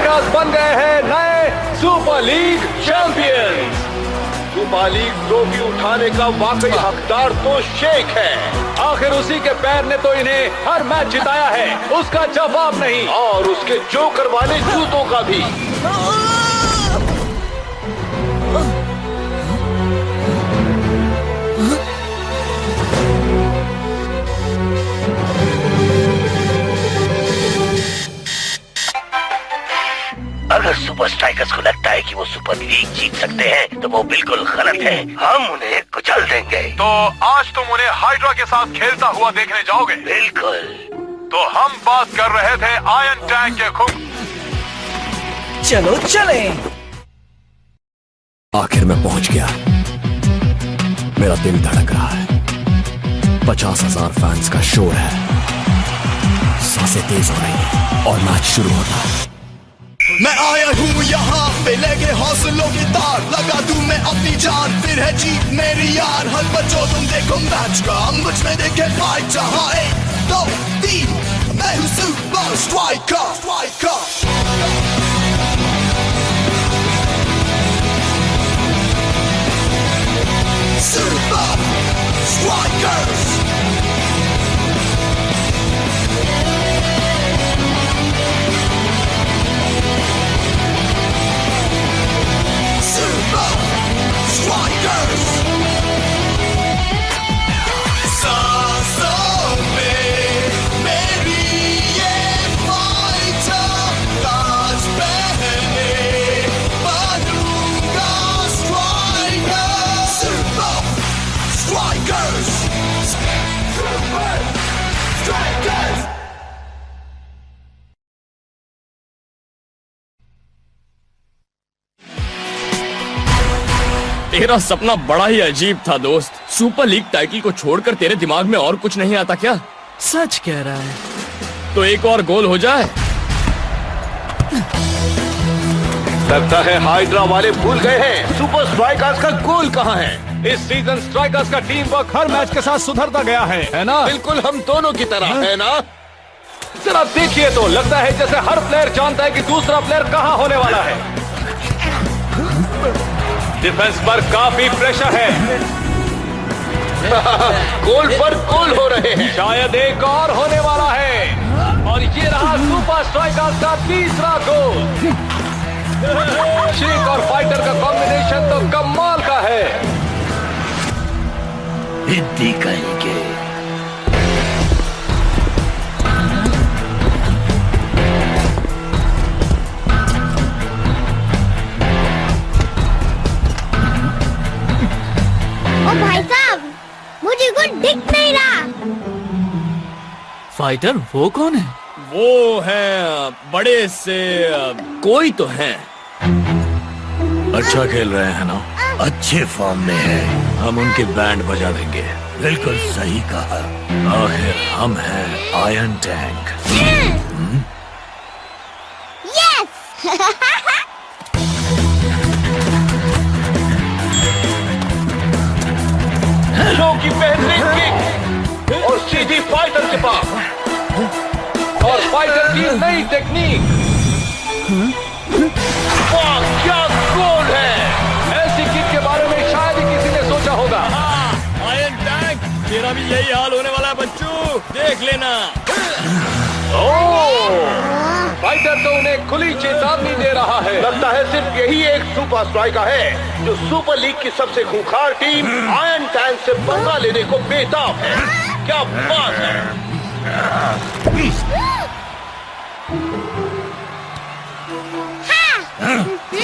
Strikers बन गए हैं नए super league champion. Super league trophy उठाने का वाकई हकदार तो शेख है। आखिर उसी के पैर ने तो इन्हें हर मैच जिताया है, उसका जवाब नहीं। और उसके जोकर वाले जूतों का भी। अगर सुपर स्ट्राइकर्स को लगता है कि वो सुपर लीग जीत सकते हैं तो वो बिल्कुल गलत है। हम उन्हें कुचल देंगे। तो आज तुम उन्हें हाइड्रा के साथ खेलता हुआ देखने जाओगे? बिल्कुल। तो हम बात कर रहे थे आयरन टैंक के खून। चलो चले। आखिर मैं पहुंच गया। मेरा दिल धड़क रहा है। 50,000 फैंस का शोर है। सांसें तेज हो रही हैं और मैच शुरू होता है। मैं आया हूँ यहाँ पे लेके हौसलों की तार, लगा दूं मैं अपनी जान, फिर है जीत मेरी यार। हर बच्चों तुम देखो मैच का, मुझ में देखे फाइट। जहाँ 1, 2, 3 मैं हूँ super striker. Super strikers. Strikers! सांसों में मेरी ये फाइटर, ताज पहने बनूंगा striker. Super strikers. Super strikers. तेरा सपना बड़ा ही अजीब था दोस्त। सुपर लीग टाइटल को छोड़कर तेरे दिमाग में और कुछ नहीं आता क्या? सच कह रहा है। तो एक और गोल हो जाए। लगता है हाइड्रा वाले भूल गए हैं सुपर स्ट्राइकर्स का गोल कहाँ है। इस सीजन स्ट्राइकर्स का टीम वर्क हर मैच के साथ सुधरता गया है ना? बिल्कुल हम दोनों की तरह, है ना? जरा देखिए तो लगता है जैसे हर प्लेयर जानता है कि दूसरा प्लेयर कहाँ होने वाला है। डिफेंस पर काफी प्रेशर है। गोल पर गोल हो रहे हैं। शायद एक और होने वाला है। और ये रहा सुपर स्ट्राइकर्स का तीसरा गोल। शेख और फाइटर का कॉम्बिनेशन तो कमाल का है। हिंदी कहेंगे। ओ भाई साहब, मुझे कुछ दिख नहीं रहा। फाइटर वो कौन है? वो है बड़े से कोई तो है। अच्छा खेल रहे हैं ना? अच्छे फॉर्म में है। हम उनकी बैंड बजा देंगे। बिल्कुल सही कहा। आखिर हम हैं आयरन टैंक। यस। शो की बेहतरीन किक और सीधी फाइटर के पास। और फाइटर की नई टेक्निक। वाह क्या गोल है। ऐसी किक के बारे में शायद ही किसी ने सोचा होगा। आयरन टैंक, तेरा भी यही हाल होने वाला है बच्चू, देख लेना। फाइटर तो उन्हें खुली चेतावनी दे रहा है। लगता है सिर्फ यही एक सुपर स्ट्राइकर है जो सुपर लीग की सबसे खूंखार टीम आयरन टैंक से पंगा लेने को बेताब है। क्या बात है।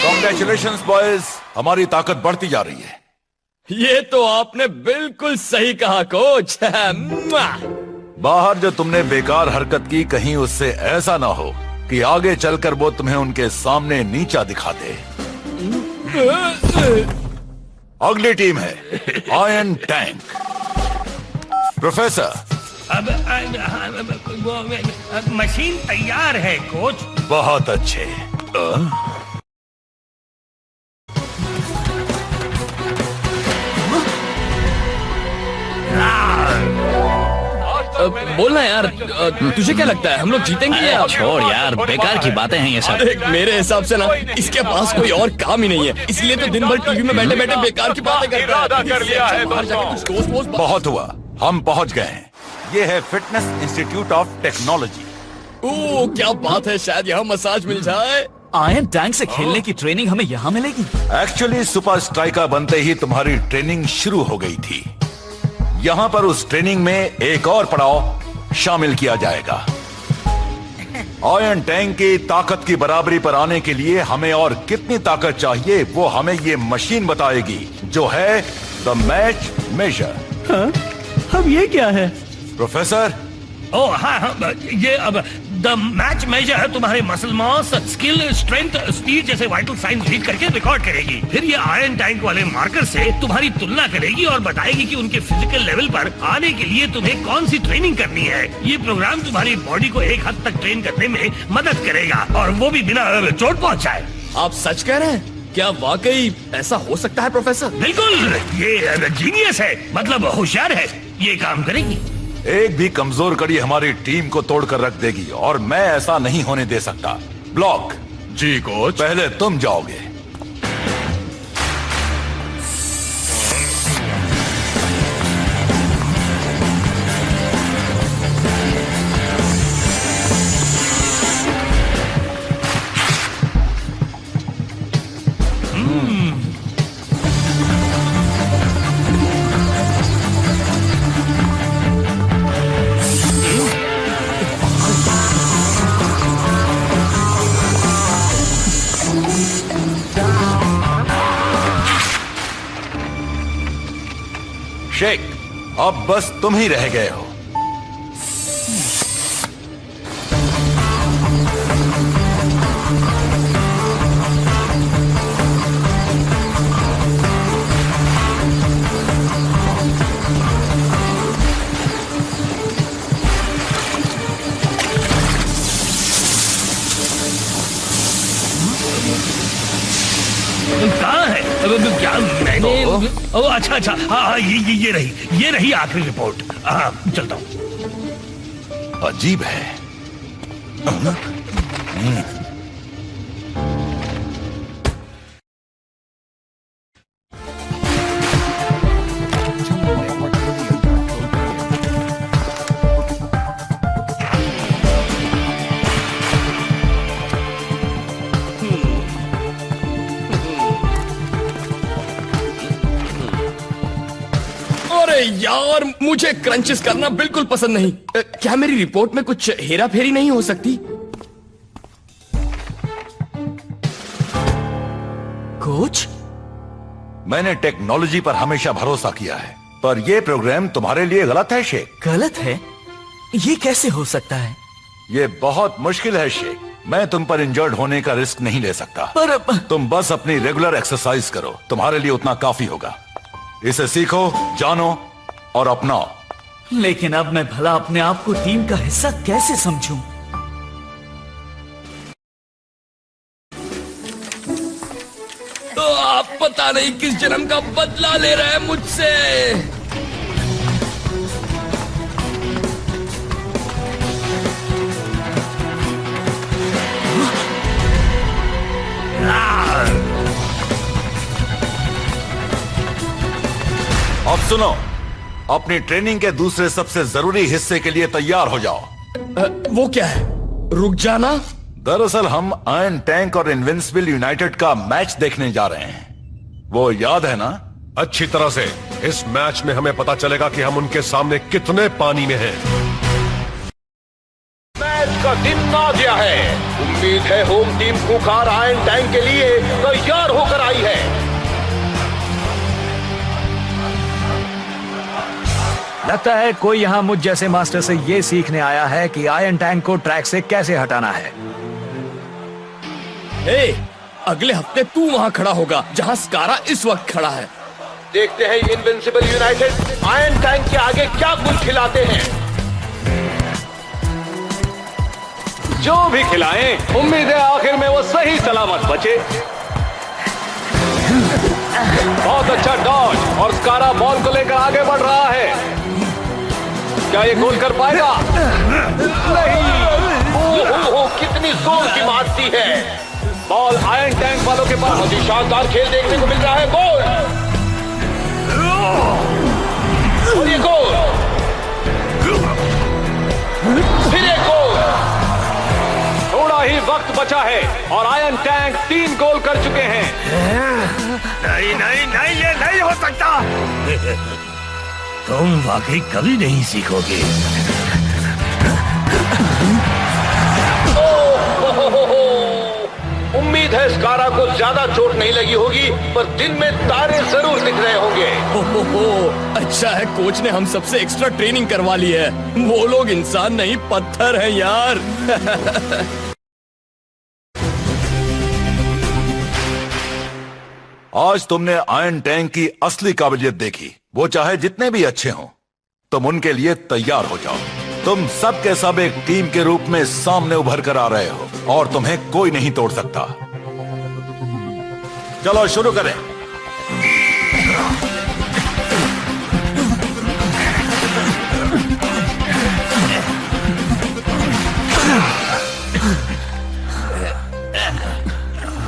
Congratulations बॉयज, हमारी ताकत बढ़ती जा रही है। ये तो आपने बिल्कुल सही कहा कोच। बाहर जो तुमने बेकार हरकत की, कहीं उससे ऐसा ना हो कि आगे चलकर वो तुम्हें उनके सामने नीचा दिखा दे। अगली टीम है आयरन टैंक। प्रोफेसर, मशीन तैयार है कोच। बहुत अच्छे। बोलना यार, तुझे क्या लगता है हम लोग जीतेंगे या? छोड़ यार, बेकार की बातें हैं ये सब। अरे मेरे हिसाब से ना इसके पास कोई और काम ही नहीं है, इसलिए तो दिन भर टीवी में बैठे बैठे बेकार की बातें करता है। इरादा कर लिया है बहुत हुआ, हम पहुंच गए हैं। ये है फिटनेस इंस्टीट्यूट ऑफ टेक्नोलॉजी। ओह क्या बात है, शायद यहाँ मसाज मिल जाए। आयरन टैंक से खेलने की ट्रेनिंग हमें यहाँ मिलेगी? एक्चुअली सुपर स्ट्राइकर बनते ही तुम्हारी ट्रेनिंग शुरू हो गई थी। यहाँ पर उस ट्रेनिंग में एक और पड़ाव शामिल किया जाएगा। आयरन टैंक की ताकत की बराबरी पर आने के लिए हमें और कितनी ताकत चाहिए वो हमें ये मशीन बताएगी, जो है द मैच मेजर। हाँ? अब ये क्या है प्रोफेसर? ओह हाँ, ये अब द मैच मेजर है तुम्हारे muscle mass, skill, strength, speed जैसे वाइटल साइंस रीड करके रिकॉर्ड करेगी। फिर ये आयरन टैंक वाले मार्कर से तुम्हारी तुलना करेगी और बताएगी कि उनके फिजिकल लेवल पर आने के लिए तुम्हें कौन सी ट्रेनिंग करनी है। ये प्रोग्राम तुम्हारी बॉडी को एक हद तक ट्रेन करने में मदद करेगा, और वो भी बिना चोट पहुंचाए। आप सच कह रहे हैं? क्या वाकई ऐसा हो सकता है प्रोफेसर? बिल्कुल, ये जीनियस है, मतलब होशियार है, ये काम करेगी। एक भी कमजोर कड़ी हमारी टीम को तोड़कर रख देगी, और मैं ऐसा नहीं होने दे सकता। ब्लॉक। जी कोच। पहले तुम जाओगे। शेख, अब बस तुम ही रह गए हो। कहाँ है? क्या मैंने ओह अच्छा, हाँ ये रही आखिरी रिपोर्ट। हाँ चलता हूँ। अजीब है। यार मुझे क्रंचेस करना बिल्कुल पसंद नहीं। क्या मेरी रिपोर्ट में कुछ हेरा फेरी नहीं हो सकती? कोच, मैंने टेक्नोलॉजी पर हमेशा भरोसा किया है, पर यह प्रोग्राम तुम्हारे लिए गलत है शेख। गलत है? ये कैसे हो सकता है? ये बहुत मुश्किल है शेख। मैं तुम पर इंजर्ड होने का रिस्क नहीं ले सकता। पर तुम बस अपनी रेगुलर एक्सरसाइज करो, तुम्हारे लिए उतना काफी होगा। इसे सीखो, जानो और अपनाओ। लेकिन अब मैं भला अपने आप को टीम का हिस्सा कैसे समझूं? तो आप पता नहीं किस जन्म का बदला ले रहे हैं मुझसे। अब सुनो, अपनी ट्रेनिंग के दूसरे सबसे जरूरी हिस्से के लिए तैयार हो जाओ। वो क्या है? रुक जाना? दरअसल हम आयरन टैंक और इनविंसिबल यूनाइटेड का मैच देखने जा रहे हैं। वो याद है ना? अच्छी तरह से। इस मैच में हमें पता चलेगा कि हम उनके सामने कितने पानी में हैं। मैच का दिन आ गया है। उम्मीद है होम टीम खूंखार आयरन टैंक के लिए तैयार होकर आई है। लगता है कोई यहाँ मुझ जैसे मास्टर से ये सीखने आया है कि आयरन टैंक को ट्रैक से कैसे हटाना है। अगले हफ्ते तू वहाँ खड़ा होगा जहाँ स्कारा इस वक्त खड़ा है। देखते हैं इनविंसिबल यूनाइटेड आयरन टैंक के आगे क्या गुल खिलाते हैं। जो भी खिलाएं, उम्मीद है आखिर में वो सही सलामत बचे। बहुत अच्छा डॉज, और स्कारा बॉल को लेकर आगे बढ़ रहा है। क्या ये गोल कर पाएगा? नहीं। ओहो, कितनी जोर की मारती है। बॉल आयरन टैंक वालों के पास। बहुत ही शानदार खेल देखने को मिल रहा है। गोल और ये गोल, फिर एक गोल। थोड़ा ही वक्त बचा है और आयरन टैंक 3 गोल कर चुके हैं। नहीं नहीं नहीं, ये नहीं हो सकता। तुम वाकई कभी नहीं सीखोगे। उम्मीद है स्कारा को ज्यादा चोट नहीं लगी होगी, पर दिन में तारे जरूर दिख रहे होंगे। अच्छा है कोच ने हम सबसे एक्स्ट्रा ट्रेनिंग करवा ली है। वो लोग इंसान नहीं पत्थर हैं यार। आज तुमने आयरन टैंक की असली काबिलियत देखी। वो चाहे जितने भी अच्छे हों, तुम उनके लिए तैयार हो जाओ। तुम सब के सब एक टीम के रूप में सामने उभर कर आ रहे हो और तुम्हें कोई नहीं तोड़ सकता। चलो शुरू करें।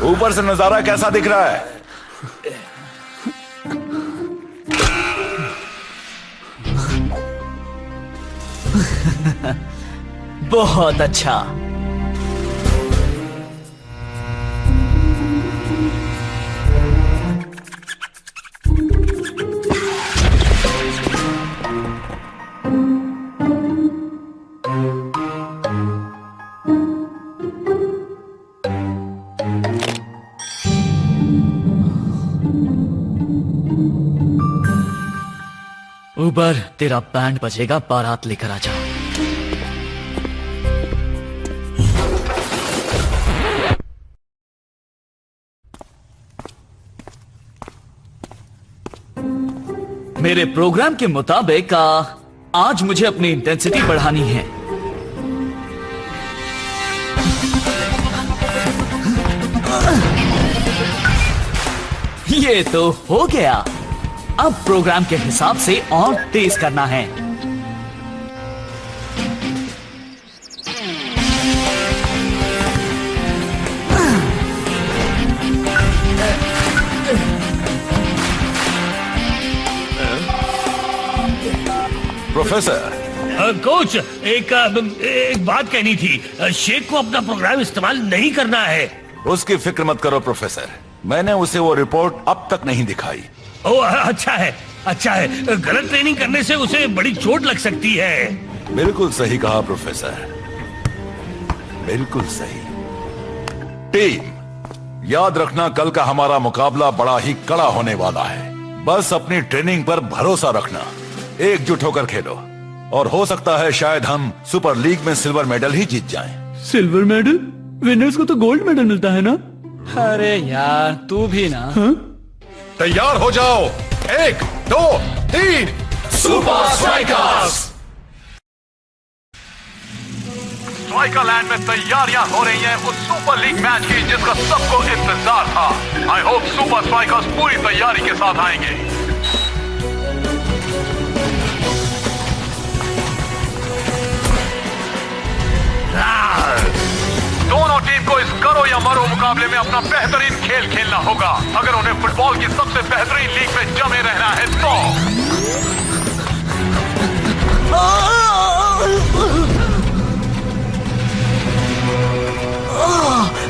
ऊपर से नजारा कैसा दिख रहा है? बहुत अच्छा। ऊबर, तेरा बैंड बजेगा, बारात लेकर आ जा। मेरे प्रोग्राम के मुताबिक आज मुझे अपनी इंटेंसिटी बढ़ानी है। ये तो हो गया। अब प्रोग्राम के हिसाब से और तेज करना है। प्रोफेसर। कोच, एक बात कहनी थी। शेख को अपना प्रोग्राम इस्तेमाल नहीं करना है। उसकी फिक्र मत करो प्रोफेसर, मैंने उसे वो रिपोर्ट अब तक नहीं दिखाई। ओह अच्छा है, अच्छा है। गलत ट्रेनिंग करने से उसे बड़ी चोट लग सकती है। बिल्कुल सही कहा प्रोफेसर, बिल्कुल सही। टीम, याद रखना कल का हमारा मुकाबला बड़ा ही कड़ा होने वाला है। बस अपनी ट्रेनिंग पर भरोसा रखना, एकजुट होकर खेलो और हो सकता है शायद हम सुपर लीग में सिल्वर मेडल ही जीत जाएं। Silver medal? विनर्स को तो गोल्ड मेडल मिलता है ना? अरे यार तू भी ना। तैयार हो जाओ। 1 2 3 सुपर स्ट्राइकर्स। स्ट्राइकर लैंड में तैयारियां हो रही हैं उस सुपर लीग मैच की जिसका सबको इंतजार था। आई होप सुपर स्ट्राइकर्स पूरी तैयारी के साथ आएंगे। दोनों टीम को इस करो या मरो मुकाबले में अपना बेहतरीन खेल खेलना होगा अगर उन्हें फुटबॉल की सबसे बेहतरीन लीग में जमे रहना है तो।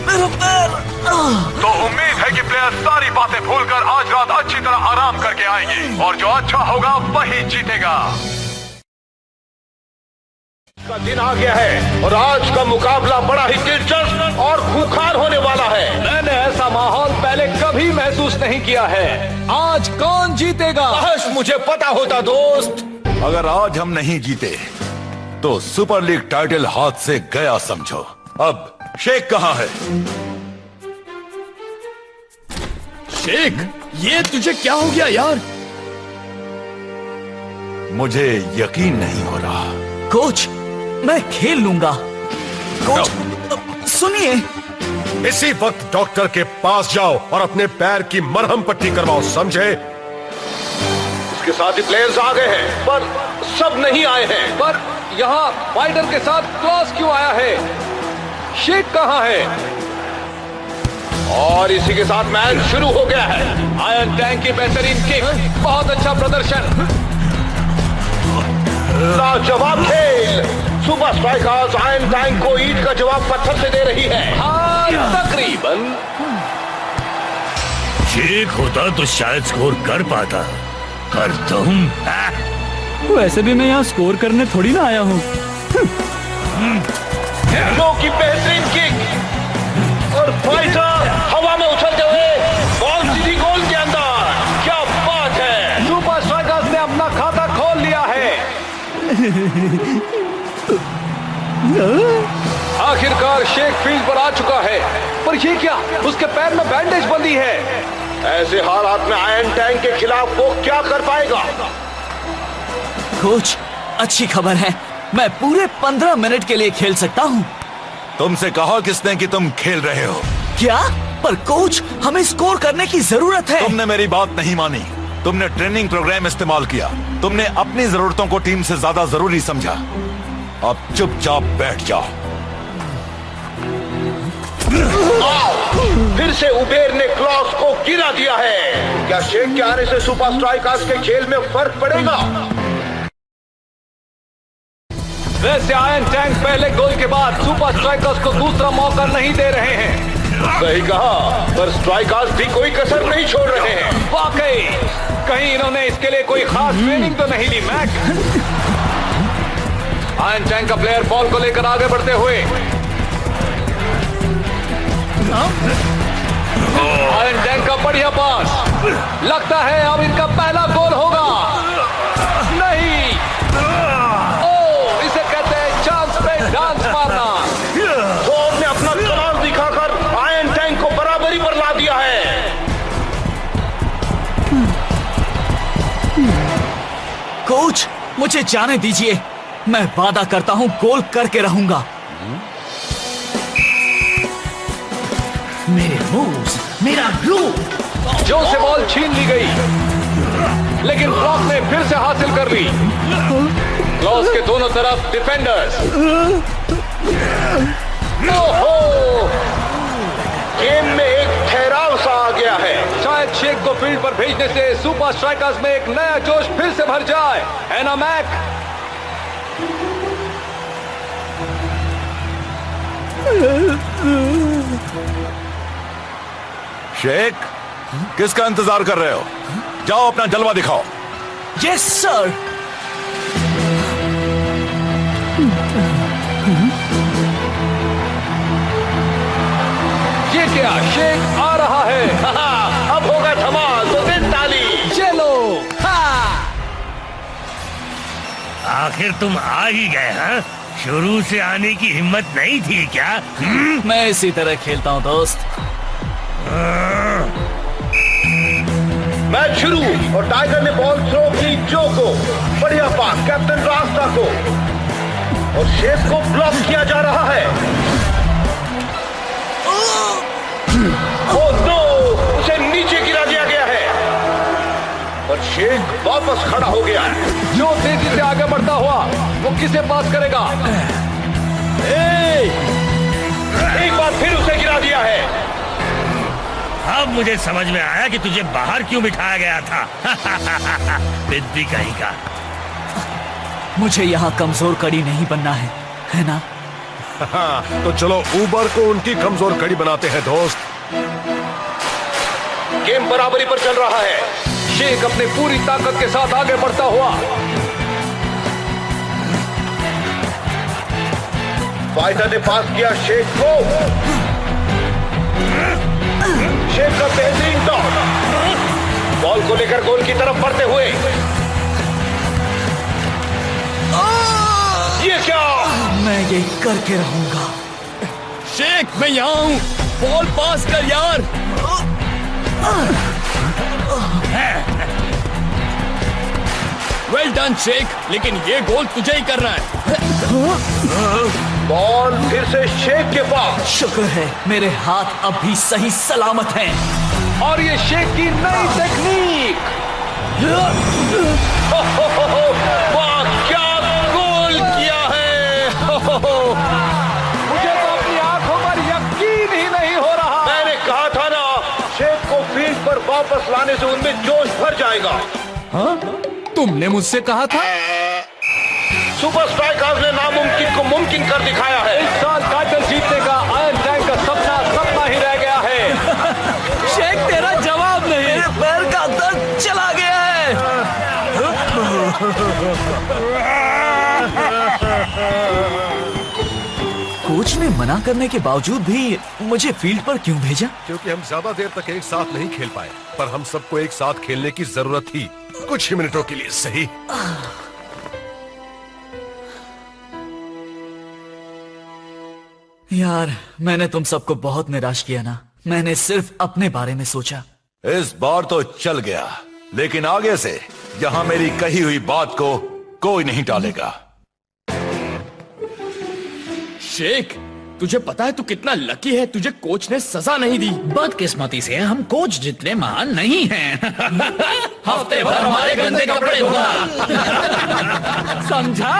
मेरा पैर। तो उम्मीद है कि प्लेयर सारी बातें भूलकर आज रात अच्छी तरह आराम करके आएंगे और जो अच्छा होगा वही जीतेगा। का दिन आ गया है और आज का मुकाबला बड़ा ही दिलचस्प और खूंखार होने वाला है। मैंने ऐसा माहौल पहले कभी महसूस नहीं किया है। आज कौन जीतेगा? काश मुझे पता होता दोस्त। अगर आज हम नहीं जीते तो सुपर लीग टाइटल हाथ से गया समझो। अब शेख कहां है? शेख, ये तुझे क्या हो गया यार? मुझे यकीन नहीं हो रहा। कोच, मैं खेल लूंगा। कोच, सुनिए। इसी वक्त डॉक्टर के पास जाओ और अपने पैर की मरहम पट्टी करवाओ, समझे? इसके साथ ही प्लेयर्स आ गए हैं, पर सब नहीं आए हैं, पर यहाँ फाइटर के साथ क्लॉस क्यों आया है? शेख कहाँ है? और इसी के साथ मैच शुरू हो गया है। आयरन टैंक की बेहतरीन किक, बहुत अच्छा प्रदर्शन, लाजवाब खेल। सुपर स्ट्राइकर्स आयरन टैंक को ईंट का जवाब पत्थर से दे रही है। हाँ, तकरीबन। शेख होता तो शायद स्कोर कर पाता, पर तुम वैसे भी मैं यहाँ स्कोर करने थोड़ी ना आया हूँ। लो की बेहतरीन किक और फाइटर हवा में उछलते हुए बॉल सीधी गोल के अंदर। क्या बात है! सुपर स्ट्राइकर्स ने अपना खाता खोल लिया है। आखिरकार शेख फील्ड पर आ चुका है, पर ये क्या? उसके पैर में बैंडेज बंधी है। ऐसे हालात में आयरन टैंक के खिलाफ वो क्या कर पाएगा? कोच, अच्छी खबर है, मैं पूरे 15 मिनट के लिए खेल सकता हूँ। तुमसे कहा किसने कि तुम खेल रहे हो? क्या? पर कोच, हमें स्कोर करने की जरूरत है। तुमने मेरी बात नहीं मानी। तुमने ट्रेनिंग प्रोग्राम इस्तेमाल किया। तुमने अपनी जरूरतों को टीम से ज्यादा जरूरी समझा। अब चुपचाप बैठ जाओ। फिर से उबेर ने क्लॉस को गिरा दिया है। क्या शेख के आने से सुपर स्ट्राइकर्स के खेल में फर्क पड़ेगा? वैसे आयरन टैंक पहले गोल के बाद सुपर स्ट्राइकर्स को दूसरा मौका नहीं दे रहे हैं। सही कहा, पर स्ट्राइकर्स भी कोई कसर नहीं छोड़ रहे हैं। वाकई, कहीं इन्होंने इसके लिए कोई खास ट्रेनिंग तो नहीं ली। मैक, आयरन टैंक का प्लेयर बॉल को लेकर आगे बढ़ते हुए, आयरन टैंक का बढ़िया पास, लगता है अब इनका पहला गोल होगा। नहीं, इसे कहते हैं चांस पे डांस मारना। जोर ने अपना कमाल दिखाकर आयरन टैंक को बराबरी पर ला दिया है। कोच, मुझे जाने दीजिए, मैं वादा करता हूँ गोल करके रहूंगा। मेरे मूव्स, मेरा ग्रूव। जो से बॉल छीन ली गई, लेकिन ब्लॉक ने फिर से हासिल कर ली। क्लॉस के दोनों तरफ डिफेंडर्स। ओहो! गेम में एक ठहराव सा आ गया है। शायद शेख को फील्ड पर भेजने से सुपर स्ट्राइकर्स में एक नया जोश फिर से भर जाए, है ना मैक? शेख, किसका इंतजार कर रहे हो? जाओ अपना जलवा दिखाओ। Yes sir. ये क्या? शेख आ रहा है। अब होगा धमाल, तो दिन ताली। चलो। आखिर तुम आ ही गए, हाँ? शुरू से आने की हिम्मत नहीं थी क्या? मैं इसी तरह खेलता हूँ दोस्त। मैच शुरू और टाइगर ने बॉल थ्रो की जो को। बढ़िया पास कैप्टन रास्ता को, और शेख को ब्लॉक किया जा रहा है। Oh no! उसे नीचे गिरा दिया गया है और शेख वापस खड़ा हो गया है। जो तेजी से आगे बढ़ता हुआ वो किसे पास करेगा? एक बार फिर उसे गिरा दिया है। अब मुझे समझ में आया कि तुझे बाहर क्यों बिठाया गया था। बिद्दी कहीं का। मुझे यहाँ कमजोर कड़ी नहीं बनना है ना? तो चलो ऊबर को उनकी कमजोर कड़ी बनाते हैं दोस्त। गेम बराबरी पर चल रहा है। शेख अपनी पूरी ताकत के साथ आगे बढ़ता हुआ। फाइटर ने पास किया शेख को। शेख का बेहतरीन टॉस, बॉल को लेकर गोल की तरफ बढ़ते हुए। ये क्या? मैं ये करके रहूंगा। शेख, मैं यहाँ हूँ, बॉल पास कर यार। वेल डन शेख, लेकिन ये गोल तुझे ही करना है। बॉल फिर से शेख के पास। शुक्र है मेरे हाथ अब भी सही सलामत हैं। और ये शेख की नई टेक्निक। वाह दिखाने से उनमें जोश भर जाएगा। हाँ? तुमने मुझसे कहा था। सुपर स्ट्राइकर्स ने नामुमकिन को मुमकिन कर दिखाया है। इस साल टाइटल जीतने का आयरन टैंक का सपना सपना ही रह गया है। शेख तेरा जवाब नहीं। मेरे पैर का दर्द चला गया है। कोच ने मना करने के बावजूद भी मुझे फील्ड पर क्यों भेजा? क्योंकि हम ज्यादा देर तक एक साथ नहीं खेल पाए, पर हम सबको एक साथ खेलने की जरूरत थी, कुछ ही मिनटों के लिए सही। यार, मैंने तुम सबको बहुत निराश किया ना। मैंने सिर्फ अपने बारे में सोचा। इस बार तो चल गया, लेकिन आगे से यहां मेरी कही हुई बात को कोई नहीं टालेगा। शेख, तुझे पता है तू कितना लकी है, तुझे कोच ने सजा नहीं दी। बदकिस्मती से हम कोच जितने महान नहीं हैं। हफ्ते भर हमारे गंदे कपड़े धोना। समझा?